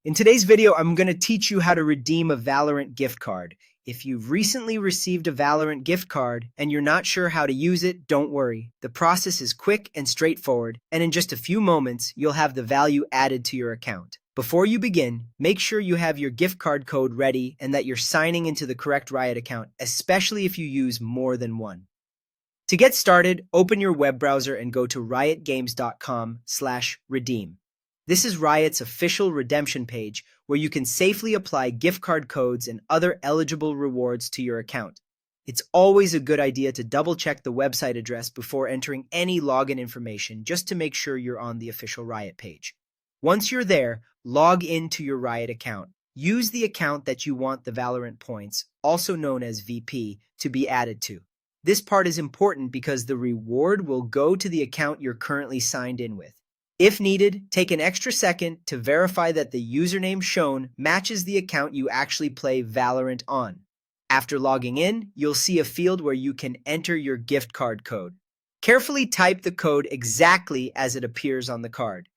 In today's video, I'm going to teach you how to redeem a Valorant gift card. If you've recently received a Valorant gift card and you're not sure how to use it, don't worry. The process is quick and straightforward, and in just a few moments, you'll have the value added to your account. Before you begin, make sure you have your gift card code ready and that you're signing into the correct Riot account, especially if you use more than one. To get started, open your web browser and go to riotgames.com/redeem. This is Riot's official redemption page where you can safely apply gift card codes and other eligible rewards to your account. It's always a good idea to double-check the website address before entering any login information just to make sure you're on the official Riot page. Once you're there, log in to your Riot account. Use the account that you want the Valorant points, also known as VP, to be added to. This part is important because the reward will go to the account you're currently signed in with. If needed, take an extra second to verify that the username shown matches the account you actually play Valorant on. After logging in, you'll see a field where you can enter your gift card code. Carefully type the code exactly as it appears on the card.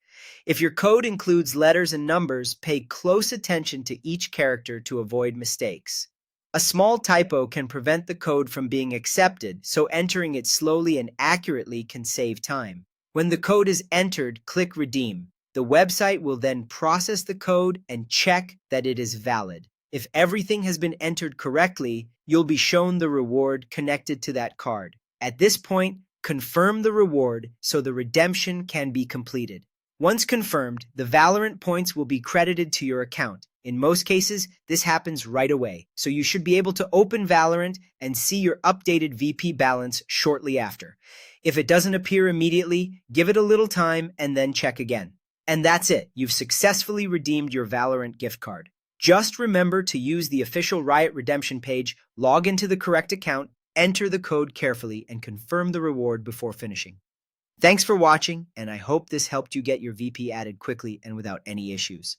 If your code includes letters and numbers, pay close attention to each character to avoid mistakes. A small typo can prevent the code from being accepted, so entering it slowly and accurately can save time. When the code is entered, click Redeem. The website will then process the code and check that it is valid. If everything has been entered correctly, you'll be shown the reward connected to that card. At this point, confirm the reward so the redemption can be completed. Once confirmed, the Valorant points will be credited to your account. In most cases, this happens right away, so you should be able to open Valorant and see your updated VP balance shortly after. If it doesn't appear immediately, give it a little time and then check again. And that's it. You've successfully redeemed your Valorant gift card. Just remember to use the official Riot redemption page, log into the correct account, enter the code carefully, and confirm the reward before finishing. Thanks for watching, and I hope this helped you get your VP added quickly and without any issues.